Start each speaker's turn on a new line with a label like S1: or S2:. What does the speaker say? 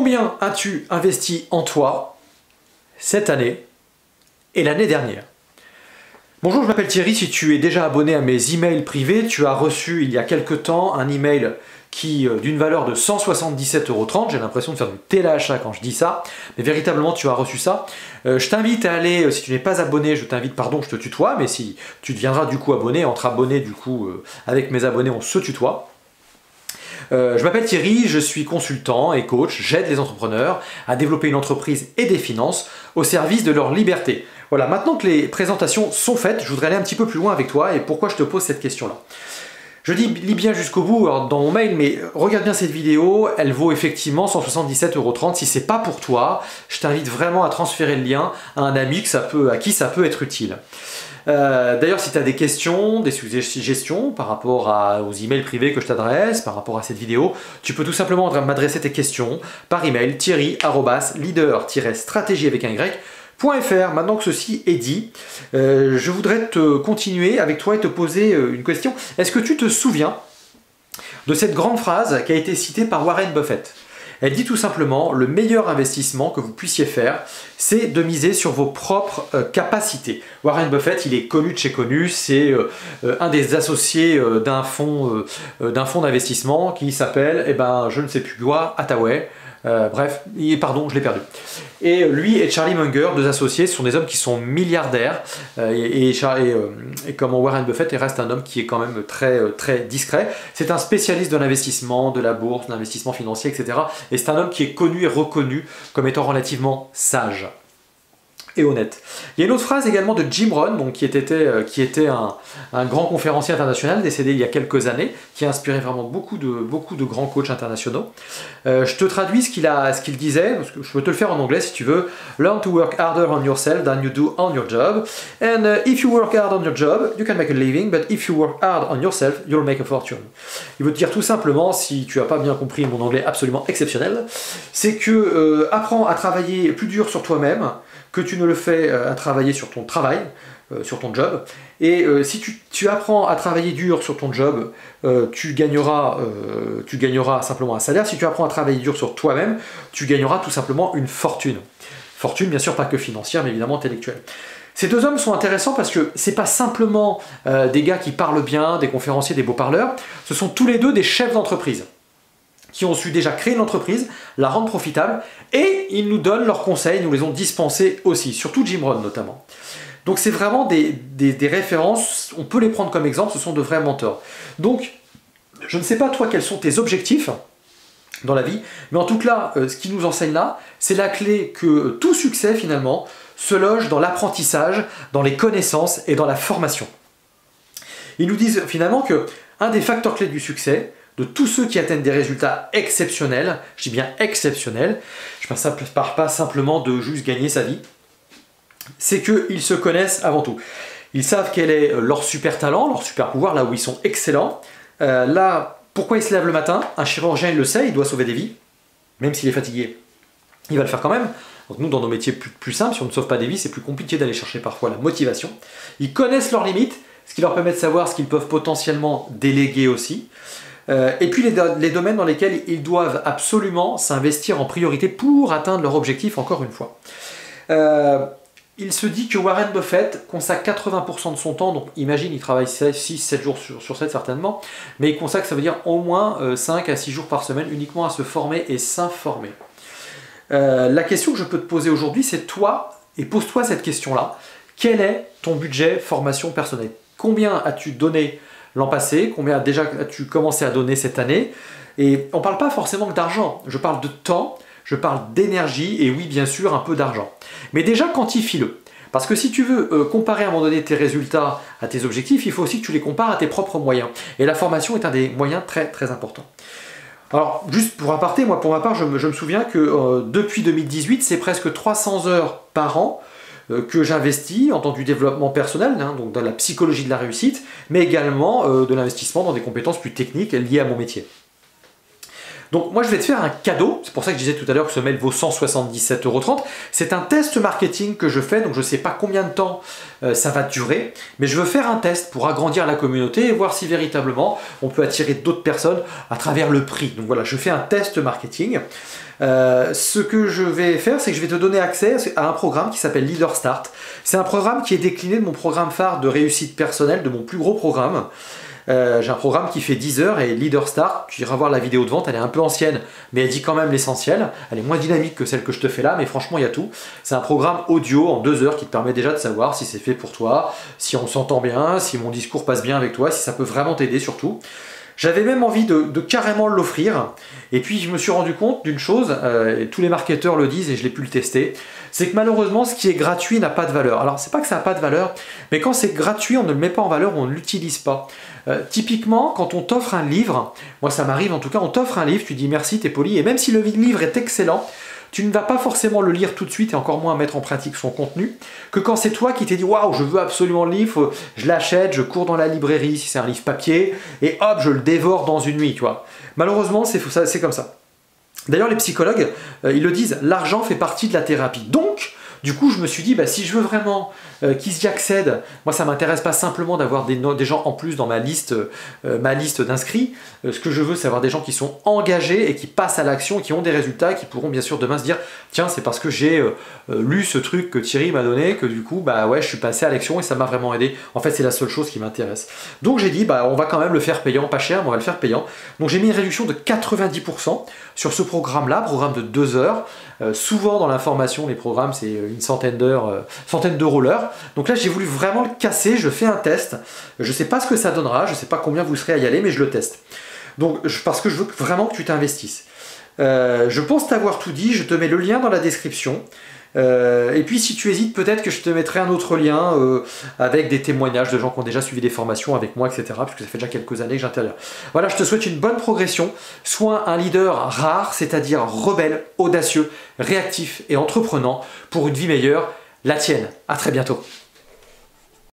S1: Combien as-tu investi en toi cette année et l'année dernière? Bonjour, je m'appelle Thierry. Si tu es déjà abonné à mes emails privés, tu as reçu il y a quelque temps un email qui d'une valeur de 177,30 €. J'ai l'impression de faire du téléachat quand je dis ça, mais véritablement tu as reçu ça. Je t'invite à aller, si tu n'es pas abonné, je te tutoie, mais si tu deviendras du coup abonné, entre abonnés du coup, avec mes abonnés, on se tutoie. Je m'appelle Thierry, je suis consultant et coach, j'aide les entrepreneurs à développer une entreprise et des finances au service de leur liberté. Voilà, maintenant que les présentations sont faites, je voudrais aller un petit peu plus loin avec toi et pourquoi je te pose cette question-là. Je lis bien jusqu'au bout dans mon mail, mais regarde bien cette vidéo, elle vaut effectivement 177,30 €. Si c'est pas pour toi, je t'invite vraiment à transférer le lien à un ami à qui ça peut être utile. D'ailleurs, si tu as des questions, des suggestions par rapport aux emails privés que je t'adresse, par rapport à cette vidéo, tu peux tout simplement m'adresser tes questions par email thierry@leader-stratégie avec un y.fr. Maintenant que ceci est dit, je voudrais continuer avec toi et te poser une question. Est-ce que tu te souviens de cette grande phrase qui a été citée par Warren Buffett? Elle dit tout simplement, le meilleur investissement que vous puissiez faire, c'est de miser sur vos propres capacités. Warren Buffett, il est connu de chez connu, c'est un des associés d'un fonds d'investissement qui s'appelle, je ne sais plus quoi, Hathaway. Bref, pardon, je l'ai perdu. Et lui et Charlie Munger, deux associés, ce sont des hommes qui sont milliardaires. Et comme Warren Buffett, il reste un homme qui est quand même très discret. C'est un spécialiste de l'investissement, de la bourse, de l'investissement financier, etc. Et c'est un homme qui est connu et reconnu comme étant relativement sage et honnête. Il y a une autre phrase également de Jim Rohn, donc, qui était un grand conférencier international décédé il y a quelques années, qui a inspiré vraiment beaucoup de grands coachs internationaux. Je te traduis ce qu'il disait, parce que je peux te le faire en anglais si tu veux. Learn to work harder on yourself than you do on your job. And if you work hard on your job, you can make a living, but if you work hard on yourself, you'll make a fortune. Il veut te dire tout simplement, si tu n'as pas bien compris mon anglais absolument exceptionnel, c'est que apprends à travailler plus dur sur toi-même, que tu ne le fais à travailler sur ton travail, sur ton job. Et si tu apprends à travailler dur sur ton job, tu gagneras simplement un salaire. Si tu apprends à travailler dur sur toi-même, tu gagneras tout simplement une fortune. Fortune, bien sûr, pas que financière, mais évidemment intellectuelle. Ces deux hommes sont intéressants parce que c'est pas simplement des gars qui parlent bien, des conférenciers, des beaux parleurs, ce sont tous les deux des chefs d'entreprise qui ont su déjà créer une entreprise, la rendre profitable, et ils nous donnent leurs conseils, nous les ont dispensés aussi, surtout Jim Rohn notamment. Donc c'est vraiment des références, on peut les prendre comme exemple, ce sont de vrais mentors. Donc, je ne sais pas toi quels sont tes objectifs dans la vie, mais en tout cas, ce qu'ils nous enseignent là, c'est la clé que tout succès finalement se loge dans l'apprentissage, dans les connaissances et dans la formation. Ils nous disent finalement que un des facteurs clés du succès, de tous ceux qui atteignent des résultats exceptionnels, je dis bien exceptionnels, je ne parle pas simplement de juste gagner sa vie, c'est qu'ils se connaissent avant tout. Ils savent quel est leur super talent, leur super pouvoir, là où ils sont excellents. Là, pourquoi ils se lèvent le matin? Un chirurgien, il le sait, il doit sauver des vies, même s'il est fatigué, il va le faire quand même. Donc nous, dans nos métiers plus simples, si on ne sauve pas des vies, c'est plus compliqué d'aller chercher parfois la motivation. Ils connaissent leurs limites, ce qui leur permet de savoir ce qu'ils peuvent potentiellement déléguer aussi. Et puis les domaines dans lesquels ils doivent absolument s'investir en priorité pour atteindre leur objectif, encore une fois. Il se dit que Warren Buffett consacre 80% de son temps, donc imagine, il travaille 6-7 jours sur 7 certainement, mais il consacre, ça veut dire au moins 5 à 6 jours par semaine uniquement à se former et s'informer. La question que je peux te poser aujourd'hui, c'est toi, et pose-toi cette question-là, quel est ton budget formation personnelle? Combien as-tu donné l'an passé? Combien déjà as-tu commencé à donner cette année? Et on ne parle pas forcément d'argent, je parle de temps, je parle d'énergie et oui, bien sûr, un peu d'argent. Mais déjà, quantifie-le. Parce que si tu veux comparer à un moment donné tes résultats à tes objectifs, il faut aussi que tu les compares à tes propres moyens. Et la formation est un des moyens très importants. Alors, juste pour aparté, moi pour ma part, je me souviens que depuis 2018, c'est presque 300 heures par an que j'investis en tant que du développement personnel, donc dans la psychologie de la réussite, mais également de l'investissement dans des compétences plus techniques liées à mon métier. Donc moi je vais te faire un cadeau, c'est pour ça que je disais tout à l'heure que ce mail vaut 177,30 €. C'est un test marketing que je fais, donc je ne sais pas combien de temps ça va durer, mais je veux faire un test pour agrandir la communauté et voir si véritablement on peut attirer d'autres personnes à travers le prix. Donc voilà, je fais un test marketing. Ce que je vais faire, c'est que je vais te donner accès à un programme qui s'appelle Leader Start. C'est un programme qui est décliné de mon programme phare de réussite personnelle, de mon plus gros programme. J'ai un programme qui fait 10 heures et Leader Start, tu iras voir la vidéo de vente, elle est un peu ancienne, mais elle dit quand même l'essentiel. Elle est moins dynamique que celle que je te fais là, mais franchement il y a tout. C'est un programme audio en 2 heures qui te permet déjà de savoir si c'est fait pour toi, si on s'entend bien, si mon discours passe bien avec toi, si ça peut vraiment t'aider surtout. J'avais même envie de carrément l'offrir, et puis je me suis rendu compte d'une chose, et tous les marketeurs le disent et je l'ai pu le tester, c'est que malheureusement ce qui est gratuit n'a pas de valeur. Alors c'est pas que ça n'a pas de valeur, mais quand c'est gratuit on ne le met pas en valeur, on ne l'utilise pas. Typiquement quand on t'offre un livre, moi ça m'arrive en tout cas, on t'offre un livre, tu dis merci, t'es poli, et même si le livre est excellent, tu ne vas pas forcément le lire tout de suite et encore moins mettre en pratique son contenu, que quand c'est toi qui t'es dit waouh, je veux absolument le livre, je l'achète, je cours dans la librairie si c'est un livre papier, et hop, je le dévore dans une nuit, tu vois. Malheureusement, c'est comme ça. D'ailleurs, les psychologues, ils le disent, l'argent fait partie de la thérapie. Donc, du coup, je me suis dit, bah, si je veux vraiment qu'ils y accèdent, moi, ça ne m'intéresse pas simplement d'avoir des gens en plus dans ma liste d'inscrits. Ce que je veux, c'est avoir des gens qui sont engagés et qui passent à l'action, qui ont des résultats, qui pourront bien sûr demain se dire, tiens, c'est parce que j'ai lu ce truc que Thierry m'a donné que du coup, bah ouais, je suis passé à l'action et ça m'a vraiment aidé. En fait, c'est la seule chose qui m'intéresse. Donc, j'ai dit, bah, on va quand même le faire payant, pas cher, mais on va le faire payant. Donc, j'ai mis une réduction de 90% sur ce programme-là, programme de 2 heures. Souvent dans l'information, les programmes, c'est une centaine d'euros l'heure. Donc là, j'ai voulu vraiment le casser, je fais un test. Je ne sais pas ce que ça donnera, je ne sais pas combien vous serez à y aller, mais je le teste. Donc, parce que je veux vraiment que tu t'investisses. Je pense t'avoir tout dit, je te mets le lien dans la description. Et puis si tu hésites, peut-être que je te mettrai un autre lien avec des témoignages de gens qui ont déjà suivi des formations avec moi, etc. Puisque ça fait déjà quelques années que j'interviens. Voilà, je te souhaite une bonne progression. Sois un leader rare, c'est-à-dire rebelle, audacieux, réactif et entreprenant pour une vie meilleure, la tienne. À très bientôt.